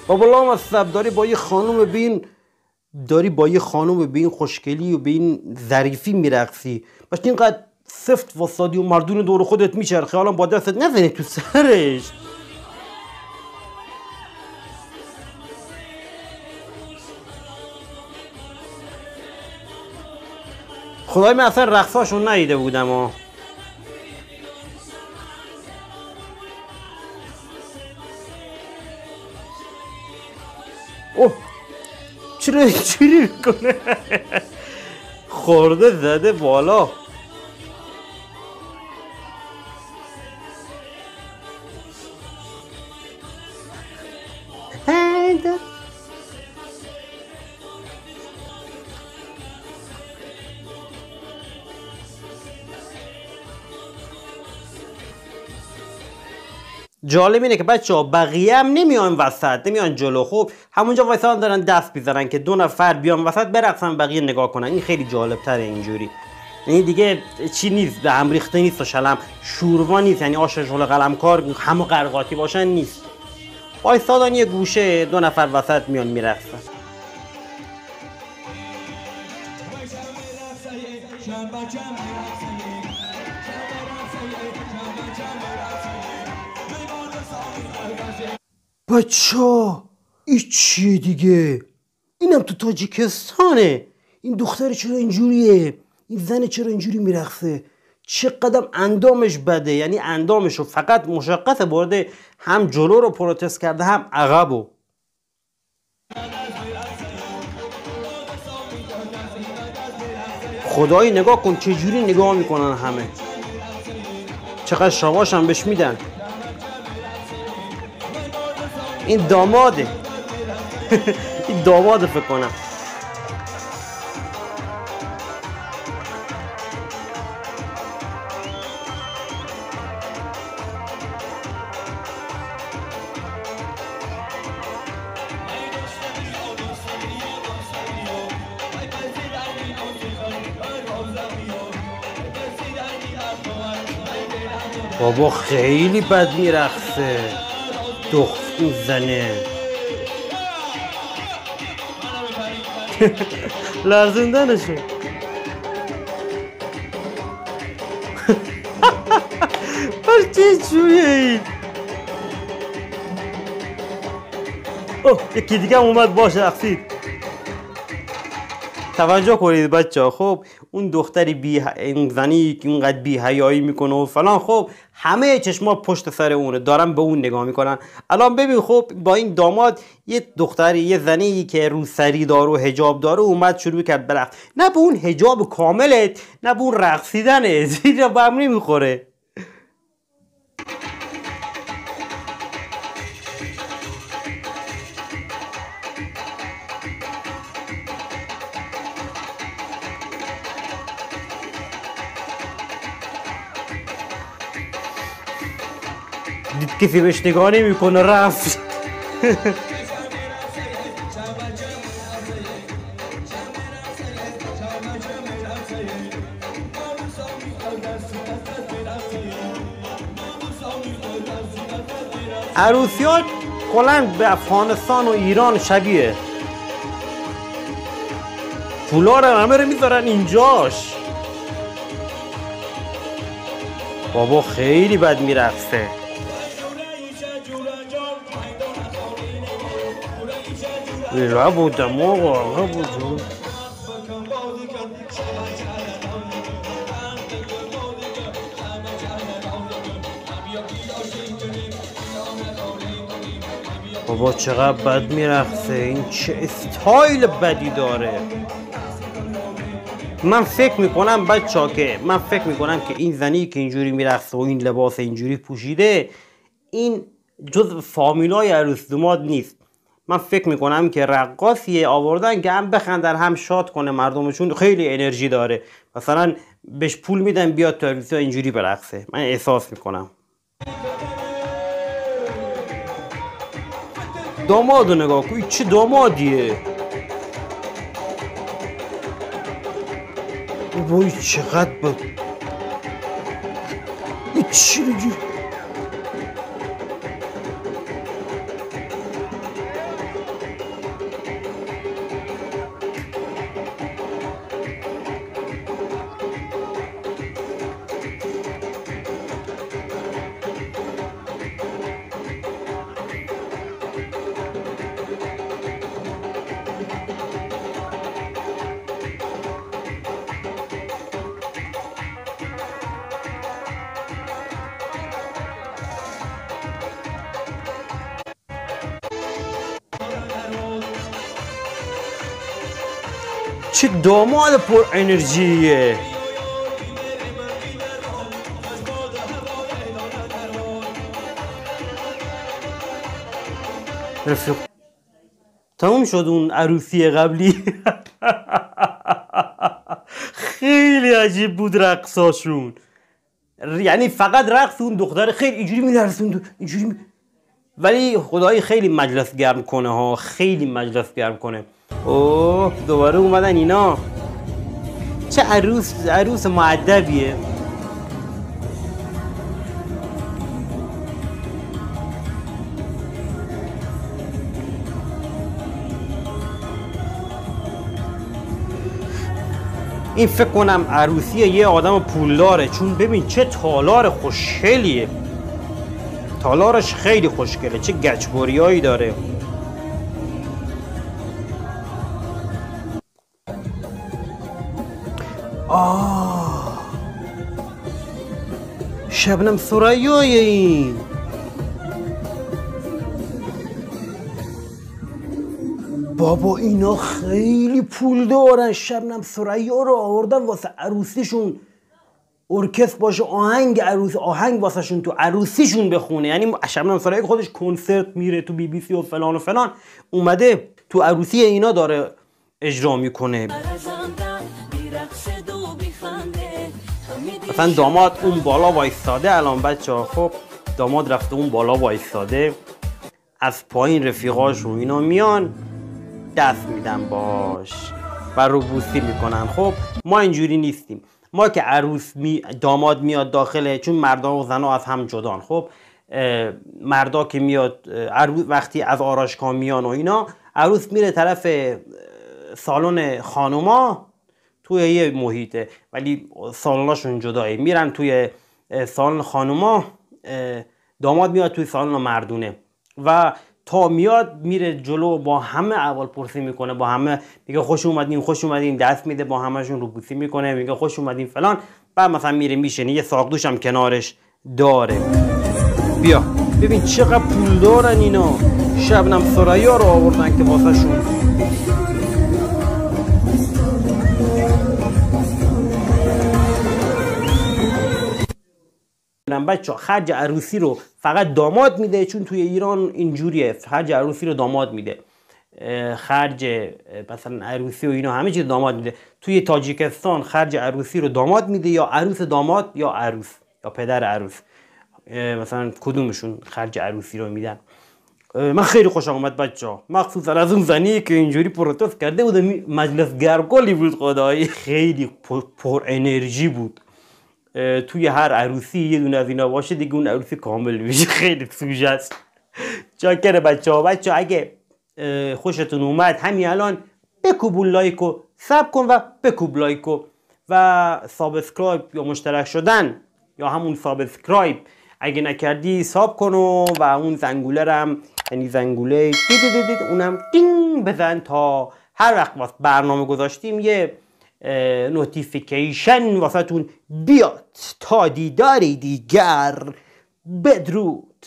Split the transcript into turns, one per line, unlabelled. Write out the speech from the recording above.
بابا لامصب داری با یه خانوم به این خوشگلی و به این ظریفی میرقصی، باش اینقدر سفت واسادی و مردون دور خودت میچرخی، حالا با دستت نزنی تو سرش. خدای من اصلا رقصاشون ندیده بودم ها. اوه چرا اینجوری میکنه؟ خورده زده بالا. جالب اینه که بچه‌ها بقیه هم نمیان وسط، نمیان جلو، خب همونجا وایسان دارن دست میزنن که دو نفر بیان وسط برقصن بقیه نگاه کنن. این خیلی جالب تره اینجوری، یعنی دیگه چی نیست، به هم ریخته نیست و شلم شوروا نیست، یعنی آش شغل قلمکار همه قرقاتی باشن نیست، وایسادن یه گوشه دو نفر وسط میان میرقصن. بچه این چیه دیگه؟ اینم تو تاجیکستانه. این دختر چرا اینجوریه؟ این زن چرا اینجوری میرقصه؟ چه قدم اندامش بده، یعنی اندامشو فقط مشقت برده، هم جلو رو پروتست کرده هم عقبو. خدایی نگاه کن چجوری نگاه میکنن همه، چقدر شاباش هم بهش میدن. این داماده. این داماده فکر کنم. بابا خیلی بد میرقصه این زنه. لرزوندنشو. پر چه جویه این؟ اوه یکی دیگه هم اومد باشه رقصید. توجه کنید بچه ها، خب اون دختری این زنی که اونقدر بی حیایی میکنه و فلان، خب همه چشما پشت سر اونه، دارن به اون نگاه میکنن. الان ببین خب با این داماد یه دختری یه زنی که روسری داره و حجاب داره اومد شروع کرد برقص، نه به اون حجاب کاملت نه به اون رقصیدنه، زیرا به هم نمیخوره. دید کسی بهش نگاه نمیکنه رفت. عروسیات کلاً به افغانستان و ایران شبیه، پولا رو همه رو میذارن اینجاش. بابا خیلی بد میرقصه. نبودم آقا نبودم. بابا چقدر بد میرقصه، این چه استایل بدی داره. من فکر میکنم بچه‌ها که این زنی که اینجوری میرقصه و این لباس اینجوری پوشیده، این جز فامیلای عروس داماد نیست. من فکر میکنم که رقاصیه آوردن که هم بخندن هم شاد کنه مردمشون، خیلی انرژی داره، مثلا بهش پول میدن بیاد تو عروسی اینجوری برقصه. من احساس میکنم. دامادو نگاه کن، چه دامادیه. وای چقدر با چی چه داماد پر انرژیه. رفیق تموم شد اون عروسی قبلی. خیلی عجیب بود رقصاشون، یعنی فقط رقص اون دختر خیلی اینجوری می‌لرزوند اینجوری ولی خدایی خیلی مجلس گرم کنه ها، خیلی مجلس گرم کنه. اوه دوباره اومدن اینا. چه عروس مؤدبیه. این فکر کنم عروسی یه آدم پولداره، چون ببین چه تالار خوشگلیه، تالارش خیلی خوشگله، چه گچبریایی داره. شبنم ثریای این. بابا اینا خیلی پول دارن. شبنم ثریا رو آوردن واسه عروسیشون، ارکستر باشه، آهنگ واسه شون تو عروسیشون بخونه. یعنی شبنم ثریا خودش کنسرت میره تو BBC و فلان و فلان، اومده تو عروسی اینا داره اجرا میکنه. مثلا داماد اون بالا وایستاده الان بچه‌ها. خب داماد رفته اون بالا وایستاده، از پایین رفیقاش و اینا میان دست میدن باش و روبوسی میکنن. خب ما اینجوری نیستیم. ما که داماد میاد داخله، چون مردا و زنا از هم جدان. خب مردا که میاد وقتی از آرایشگاه میان و اینا، عروس میره طرف سالن خانوما توی یه محیطه، ولی سالناشون جدایی، میرن توی سالن خانوما، داماد میاد توی سالن مردونه و تا میاد میره جلو، با همه اول پرسی میکنه، با همه میگه خوش اومدین، دست میده، با همشون روبوسی میکنه، میگه خوش اومدین فلان. بعد مثلا میره میشینه، یه ساقدوش هم کنارش داره. بیا ببین چقدر پول دارن اینا. شبنم ثریا رو آوردن که واسه شون. بچه خرج عروسی رو فقط داماد میده، چون توی ایران اینجوریه، خرج عروسی رو داماد میده، خرج مثلا عروسی و اینا همه چیز داماد میده. توی تاجیکستان خرج عروسی رو داماد میده، یا عروس داماد یا عروس یا پدر عروس، مثلا کدومشون خرج عروسی رو میدن. من خیلی خوشم اومد بچه‌ها، مخصوصا از اون زنی که اینجوری پروتست کرده بود. مجلس گرم‌کلی بود خدایی، خیلی پر انرژی بود. توی هر عروسی یه دونه از اینا باشه دیگه اون عروسی کامل میشه. خیلی سوژه است. چاکر بچه‌ها اگه خوشتون اومد همین الان بکوب لایک و ساب کن و بکوب لایک و سابسکرایب یا مشترک شدن یا همون سابسکرایب اگه نکردی ساب کن و اون زنگوله رم، یعنی زنگوله دید اونم دینگ بزن تا هر وقت برنامه گذاشتیم یه نوتیفیکیشن واسه تون بیاد. تا دیداری دیگر، بدرود.